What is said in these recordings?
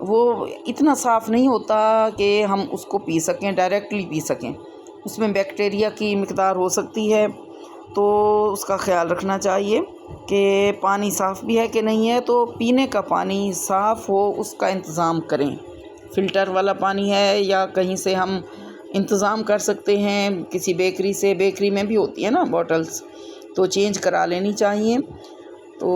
وہ اتنا صاف نہیں ہوتا کہ ہم اس کو پی سکیں، ڈائریکٹلی پی سکیں، اس میں بیکٹیریا کی مقدار ہو سکتی ہے، تو اس کا خیال رکھنا چاہیے کہ پانی صاف بھی ہے کہ نہیں ہے۔ تو پینے کا پانی صاف ہو اس کا انتظام کریں، فلٹر والا پانی ہے یا کہیں سے ہم انتظام کر سکتے ہیں کسی بیکری سے، بیکری میں بھی ہوتی ہے نا بوٹلز، تو چینج کرا لینی چاہیے۔ تو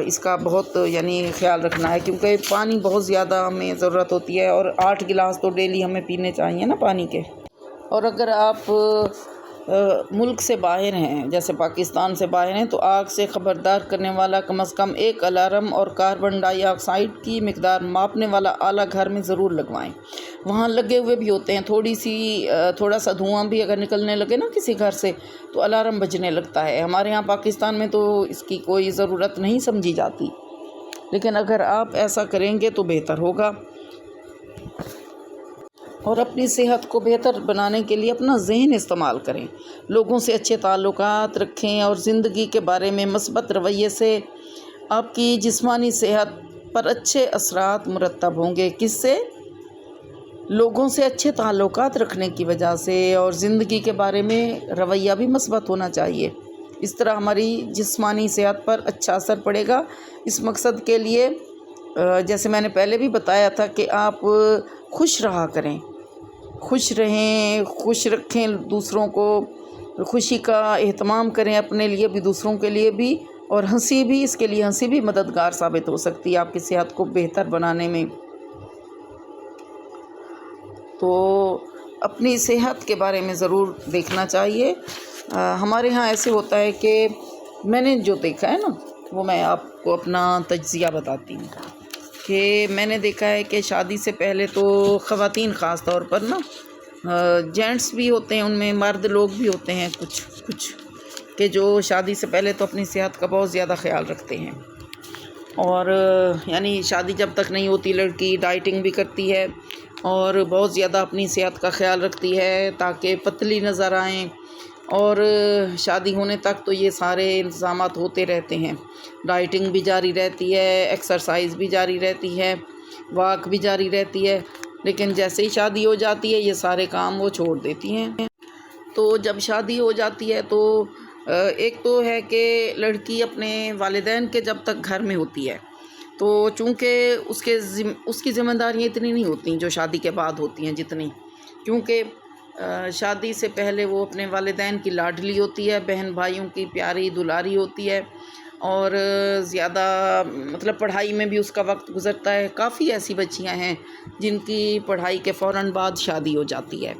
اس کا بہت یعنی خیال رکھنا ہے، کیونکہ پانی بہت زیادہ ہمیں ضرورت ہوتی ہے، اور 8 گلاس تو ڈیلی ہمیں پینے چاہیے نا پانی کے۔ اور اگر آپ ملک سے باہر ہیں، جیسے پاکستان سے باہر ہیں، تو آگ سے خبردار کرنے والا کم از کم ایک الارم اور کاربن ڈائی آکسائڈ کی مقدار ماپنے والا آلہ گھر میں ضرور لگوائیں۔ وہاں لگے ہوئے بھی ہوتے ہیں، تھوڑا سا دھواں بھی اگر نکلنے لگے نا کسی گھر سے تو الارم بجنے لگتا ہے۔ ہمارے یہاں پاکستان میں تو اس کی کوئی ضرورت نہیں سمجھی جاتی، لیکن اگر آپ ایسا کریں گے تو بہتر ہوگا۔ اور اپنی صحت کو بہتر بنانے کے لیے اپنا ذہن استعمال کریں، لوگوں سے اچھے تعلقات رکھیں، اور زندگی کے بارے میں مثبت رویے سے آپ کی جسمانی صحت پر اچھے اثرات مرتب ہوں گے۔ کس سے؟ لوگوں سے اچھے تعلقات رکھنے کی وجہ سے، اور زندگی کے بارے میں رویہ بھی مثبت ہونا چاہیے۔ اس طرح ہماری جسمانی صحت پر اچھا اثر پڑے گا۔ اس مقصد کے لیے جیسے میں نے پہلے بھی بتایا تھا کہ آپ خوش رہا کریں، خوش رہیں، خوش رکھیں دوسروں کو، خوشی کا اہتمام کریں اپنے لیے بھی دوسروں کے لیے بھی، اور ہنسی بھی، اس کے لیے ہنسی بھی مددگار ثابت ہو سکتی ہے آپ کی صحت کو بہتر بنانے میں۔ تو اپنی صحت کے بارے میں ضرور دیکھنا چاہیے۔ ہمارے ہاں ایسے ہوتا ہے کہ میں نے جو دیکھا ہے نا، وہ میں آپ کو اپنا تجزیہ بتاتی ہوں کہ میں نے دیکھا ہے کہ شادی سے پہلے تو خواتین خاص طور پر نا، جینٹس بھی ہوتے ہیں ان میں، مرد لوگ بھی ہوتے ہیں کچھ کہ جو شادی سے پہلے تو اپنی صحت کا بہت زیادہ خیال رکھتے ہیں، اور یعنی شادی جب تک نہیں ہوتی لڑکی ڈائٹنگ بھی کرتی ہے اور بہت زیادہ اپنی صحت کا خیال رکھتی ہے تاکہ پتلی نظر آئیں، اور شادی ہونے تک تو یہ سارے انتظامات ہوتے رہتے ہیں، ڈائٹنگ بھی جاری رہتی ہے، ایکسرسائز بھی جاری رہتی ہے، واک بھی جاری رہتی ہے، لیکن جیسے ہی شادی ہو جاتی ہے یہ سارے کام وہ چھوڑ دیتی ہیں۔ تو جب شادی ہو جاتی ہے تو ایک تو ہے کہ لڑکی اپنے والدین کے جب تک گھر میں ہوتی ہے تو چونکہ اس کی ذمہ داریاں اتنی نہیں ہوتی جو شادی کے بعد ہوتی ہیں جتنی، کیونکہ شادی سے پہلے وہ اپنے والدین کی لاڈلی ہوتی ہے، بہن بھائیوں کی پیاری دلاری ہوتی ہے، اور زیادہ مطلب پڑھائی میں بھی اس کا وقت گزرتا ہے۔ کافی ایسی بچیاں ہیں جن کی پڑھائی کے فوراً بعد شادی ہو جاتی ہے،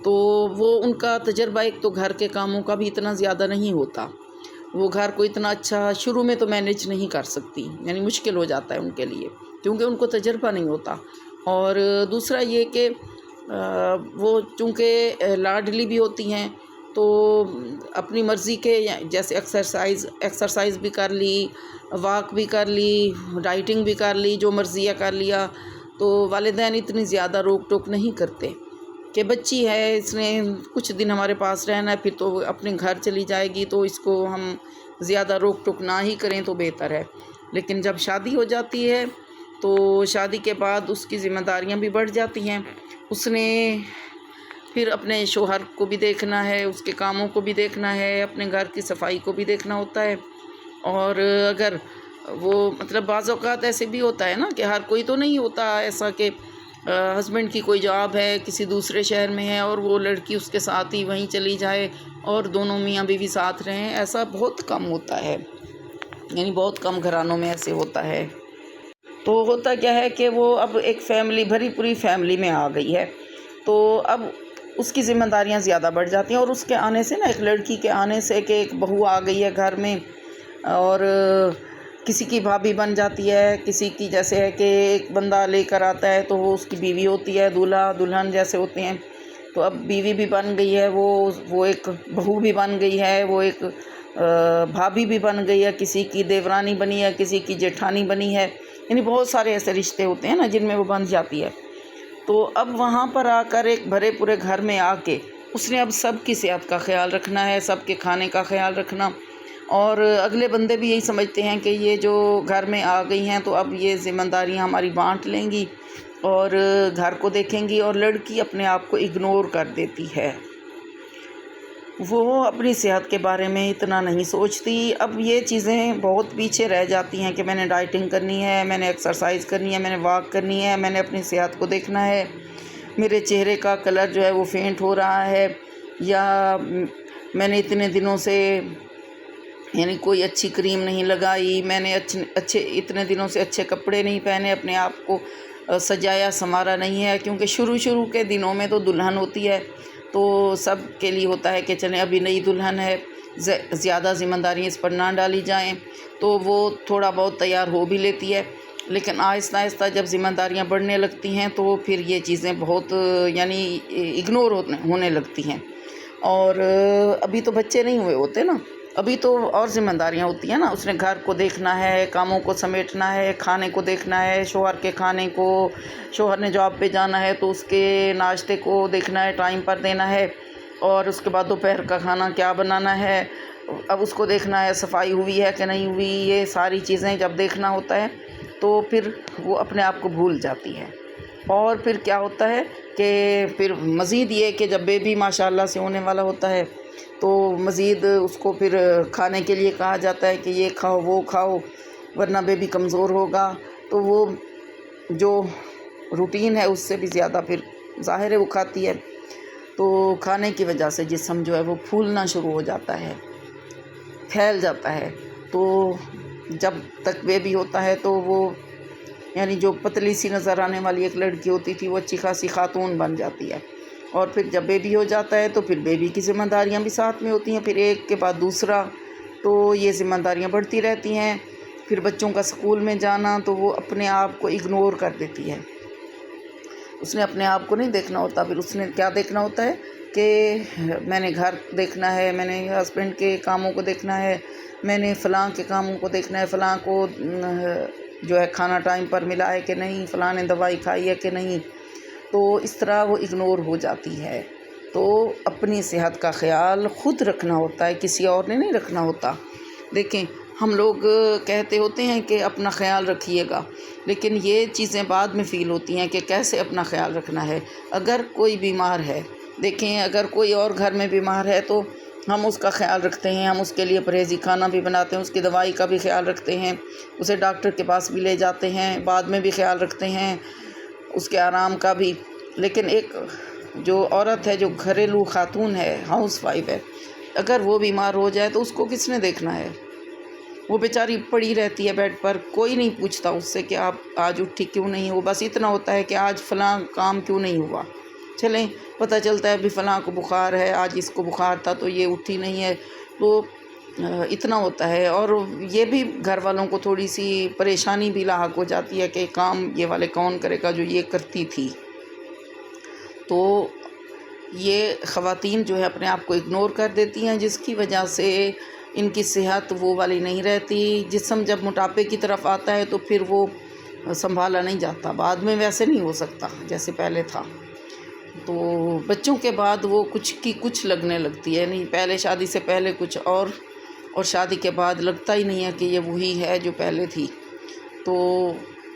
تو وہ ان کا تجربہ ایک تو گھر کے کاموں کا بھی اتنا زیادہ نہیں ہوتا، وہ گھر کو اتنا اچھا شروع میں تو مینیج نہیں کر سکتی، یعنی مشکل ہو جاتا ہے ان کے لیے کیونکہ ان کو تجربہ نہیں ہوتا۔ اور دوسرا یہ کہ وہ چونکہ لاڈلی بھی ہوتی ہیں تو اپنی مرضی کے جیسے ایکسرسائز بھی کر لی، واک بھی کر لی، ڈائٹنگ بھی کر لی، جو مرضی ہے کر لیا، تو والدین اتنی زیادہ روک ٹوک نہیں کرتے کہ بچی ہے اس نے کچھ دن ہمارے پاس رہنا ہے پھر تو اپنے گھر چلی جائے گی، تو اس کو ہم زیادہ روک ٹوک نہ ہی کریں تو بہتر ہے۔ لیکن جب شادی ہو جاتی ہے تو شادی کے بعد اس کی ذمہ داریاں بھی بڑھ جاتی ہیں، اس نے پھر اپنے شوہر کو بھی دیکھنا ہے، اس کے کاموں کو بھی دیکھنا ہے، اپنے گھر کی صفائی کو بھی دیکھنا ہوتا ہے، اور اگر وہ مطلب بعض اوقات ایسے بھی ہوتا ہے نا کہ ہر کوئی تو نہیں ہوتا ایسا کہ ہسبینڈ کی کوئی جاب ہے کسی دوسرے شہر میں ہے اور وہ لڑکی اس کے ساتھ ہی وہیں چلی جائے اور دونوں میاں بیوی ساتھ رہیں، ایسا بہت کم ہوتا ہے، یعنی بہت کم گھرانوں میں ایسے ہوتا ہے۔ تو ہوتا کیا ہے کہ وہ اب ایک فیملی بھری پوری فیملی میں آ گئی ہے، تو اب اس کی ذمہ داریاں زیادہ بڑھ جاتی ہیں، اور اس کے آنے سے نا، ایک لڑکی کے آنے سے کہ ایک بہو آ گئی ہے گھر میں، اور کسی کی بھابھی بن جاتی ہے، کسی کی جیسے ہے کہ ایک بندہ لے کر آتا ہے تو وہ اس کی بیوی ہوتی ہے، دولہا دلہن جیسے ہوتے ہیں، تو اب بیوی بھی بن گئی ہے، وہ ایک بہو بھی بن گئی ہے، وہ ایک بھابھی بھی بن گئی ہے، کسی کی دیورانی بنی ہے، کسی کی جیٹھانی بنی ہے، یعنی بہت سارے ایسے رشتے ہوتے ہیں نا جن میں وہ بن جاتی ہے۔ تو اب وہاں پر آ کر ایک بھرے پورے گھر میں آ کے اس نے اب سب کی صحت کا خیال رکھنا ہے، سب کے کھانے کا خیال رکھنا، اور اگلے بندے بھی یہی سمجھتے ہیں کہ یہ جو گھر میں آ گئی ہیں تو اب یہ ذمہ داریاں ہماری بانٹ لیں گی اور گھر کو دیکھیں گی، اور لڑکی اپنے آپ کو اگنور کر دیتی ہے، وہ اپنی صحت کے بارے میں اتنا نہیں سوچتی۔ اب یہ چیزیں بہت پیچھے رہ جاتی ہیں کہ میں نے ڈائٹنگ کرنی ہے، میں نے ایکسرسائز کرنی ہے، میں نے واک کرنی ہے، میں نے اپنی صحت کو دیکھنا ہے، میرے چہرے کا کلر جو ہے وہ فینٹ ہو رہا ہے، یا میں نے اتنے دنوں سے یعنی کوئی اچھی کریم نہیں لگائی، میں نے اتنے دنوں سے اچھے کپڑے نہیں پہنے، اپنے آپ کو سجایا سنوارا نہیں ہے، کیونکہ شروع کے دنوں میں تو دلہن ہوتی ہے تو سب کے لیے ہوتا ہے کہ چلیں ابھی نئی دلہن ہے، زیادہ ذمہ داریاں اس پر نہ ڈالی جائیں، تو وہ تھوڑا بہت تیار ہو بھی لیتی ہے، لیکن آہستہ آہستہ جب ذمہ داریاں بڑھنے لگتی ہیں تو پھر یہ چیزیں بہت یعنی اگنور ہونے لگتی ہیں۔ اور ابھی تو بچے نہیں ہوئے ہوتے نا، ابھی تو اور ذمہ داریاں ہوتی ہیں نا، اس نے گھر کو دیکھنا ہے، کاموں کو سمیٹنا ہے، کھانے کو دیکھنا ہے، شوہر کے کھانے کو، شوہر نے جاب پہ جانا ہے تو اس کے ناشتے کو دیکھنا ہے، ٹائم پر دینا ہے، اور اس کے بعد دوپہر کا کھانا کیا بنانا ہے، اب اس کو دیکھنا ہے صفائی ہوئی ہے کہ نہیں ہوئی، یہ ساری چیزیں جب دیکھنا ہوتا ہے تو پھر وہ اپنے آپ کو بھول جاتی ہے۔ اور پھر کیا ہوتا ہے کہ پھر مزید یہ کہ جب بیبی ماشاءاللہ سے ہونے والا ہوتا ہے تو مزید اس کو پھر کھانے کے لیے کہا جاتا ہے کہ یہ کھاؤ وہ کھاؤ ورنہ بیبی کمزور ہوگا، تو وہ جو روٹین ہے اس سے بھی زیادہ پھر ظاہر ہے وہ کھاتی ہے، تو کھانے کی وجہ سے جسم جو ہے وہ پھولنا شروع ہو جاتا ہے، پھیل جاتا ہے، تو جب تک بیبی ہوتا ہے تو وہ یعنی جو پتلی سی نظر آنے والی ایک لڑکی ہوتی تھی وہ اچھی خاصی خاتون بن جاتی ہے، اور پھر جب بیبی ہو جاتا ہے تو پھر بیبی کی ذمہ داریاں بھی ساتھ میں ہوتی ہیں، پھر ایک کے بعد دوسرا، تو یہ ذمہ داریاں بڑھتی رہتی ہیں۔ پھر بچوں کا اسکول میں جانا تو وہ اپنے آپ کو اگنور کر دیتی ہے، اس نے اپنے آپ کو نہیں دیکھنا ہوتا، پھر اس نے کیا دیکھنا ہوتا ہے کہ میں نے گھر دیکھنا ہے، میں نے ہسبینڈ کے کاموں کو دیکھنا ہے، میں نے فلاں کے کاموں کو دیکھنا ہے، فلاں کو جو ہے کھانا ٹائم پر ملا ہے کہ نہیں، فلاں نے دوائی کھائی ہے کہ نہیں، تو اس طرح وہ اگنور ہو جاتی ہے۔ تو اپنی صحت کا خیال خود رکھنا ہوتا ہے، کسی اور نے نہیں رکھنا ہوتا۔ دیکھیں ہم لوگ کہتے ہوتے ہیں کہ اپنا خیال رکھیے گا، لیکن یہ چیزیں بعد میں فیل ہوتی ہیں کہ کیسے اپنا خیال رکھنا ہے۔ اگر کوئی بیمار ہے، دیکھیں اگر کوئی اور گھر میں بیمار ہے تو ہم اس کا خیال رکھتے ہیں، ہم اس کے لیے پرہیزی کھانا بھی بناتے ہیں، اس کی دوائی کا بھی خیال رکھتے ہیں، اسے ڈاکٹر کے پاس بھی لے جاتے ہیں، بعد میں بھی خیال رکھتے ہیں اس کے آرام کا بھی۔ لیکن ایک جو عورت ہے، جو گھریلو خاتون ہے، ہاؤس وائف ہے، اگر وہ بیمار ہو جائے تو اس کو کس نے دیکھنا ہے؟ وہ بیچاری پڑی رہتی ہے بیڈ پر، کوئی نہیں پوچھتا اس سے کہ آپ آج اٹھی کیوں نہیں ہو، بس اتنا ہوتا ہے کہ آج فلاں کام کیوں نہیں ہوا، چلیں پتہ چلتا ہے ابھی فلاں کو بخار ہے، آج اس کو بخار تھا تو یہ اٹھی نہیں ہے، تو اتنا ہوتا ہے۔ اور یہ بھی گھر والوں کو تھوڑی سی پریشانی بھی لاحق ہو جاتی ہے کہ کام یہ والے کون کرے گا جو یہ کرتی تھی۔ تو یہ خواتین جو ہے اپنے آپ کو اگنور کر دیتی ہیں، جس کی وجہ سے ان کی صحت وہ والی نہیں رہتی۔ جسم جب موٹاپے کی طرف آتا ہے تو پھر وہ سنبھالا نہیں جاتا، بعد میں ویسے نہیں ہو سکتا جیسے پہلے تھا۔ تو بچوں کے بعد وہ کچھ لگنے لگتی ہے، نہیں پہلے شادی سے پہلے کچھ اور شادی کے بعد لگتا ہی نہیں ہے کہ یہ وہی ہے جو پہلے تھی۔ تو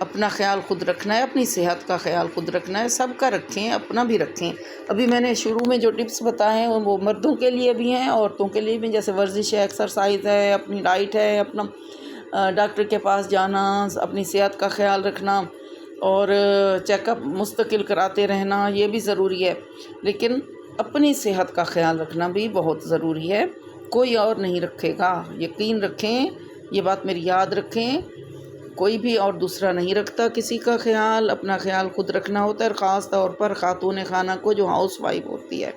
اپنا خیال خود رکھنا ہے، اپنی صحت کا خیال خود رکھنا ہے، سب کا رکھیں، اپنا بھی رکھیں۔ ابھی میں نے شروع میں جو ٹپس بتائے ہیں وہ مردوں کے لیے بھی ہیں، عورتوں کے لیے بھی، جیسے ورزش ہے، ایکسرسائز ہے، اپنی ڈائٹ ہے، اپنا ڈاکٹر کے پاس جانا، اپنی صحت کا خیال رکھنا اور چیک اپ مستقل کراتے رہنا، یہ بھی ضروری ہے۔ لیکن اپنی صحت کا خیال رکھنا بھی بہت ضروری ہے، کوئی اور نہیں رکھے گا، یقین رکھیں، یہ بات میری یاد رکھیں، کوئی بھی اور دوسرا نہیں رکھتا کسی کا خیال، اپنا خیال خود رکھنا ہوتا ہے، اور خاص طور پر خاتون خانہ کو جو ہاؤس وائف ہوتی ہے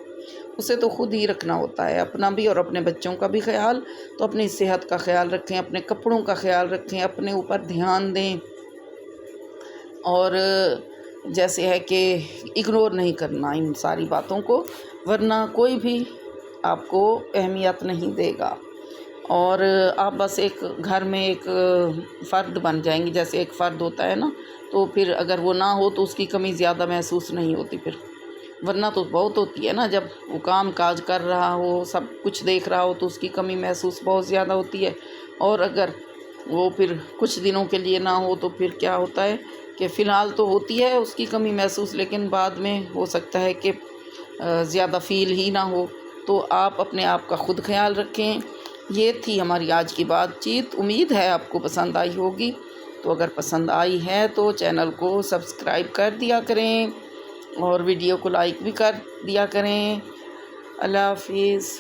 اسے تو خود ہی رکھنا ہوتا ہے، اپنا بھی اور اپنے بچوں کا بھی خیال۔ تو اپنی صحت کا خیال رکھیں، اپنے کپڑوں کا خیال رکھیں، اپنے اوپر دھیان دیں، اور جیسے ہے کہ اگنور نہیں کرنا ان ساری باتوں کو، ورنہ کوئی بھی آپ کو اہمیت نہیں دے گا، اور آپ بس ایک گھر میں ایک فرد بن جائیں گی، جیسے ایک فرد ہوتا ہے نا، تو پھر اگر وہ نہ ہو تو اس کی کمی زیادہ محسوس نہیں ہوتی پھر، ورنہ تو بہت ہوتی ہے نا، جب وہ کام کاج کر رہا ہو، سب کچھ دیکھ رہا ہو تو اس کی کمی محسوس بہت زیادہ ہوتی ہے، اور اگر وہ پھر کچھ دنوں کے لیے نہ ہو تو پھر کیا ہوتا ہے کہ فی الحال تو ہوتی ہے اس کی کمی محسوس، لیکن بعد میں ہو سکتا ہے کہ زیادہ فیل ہی نہ ہو۔ تو آپ اپنے آپ کا خود خیال رکھیں۔ یہ تھی ہماری آج کی بات چیت، امید ہے آپ کو پسند آئی ہوگی۔ تو اگر پسند آئی ہے تو چینل کو سبسکرائب کر دیا کریں اور ویڈیو کو لائک بھی کر دیا کریں۔ اللہ حافظ۔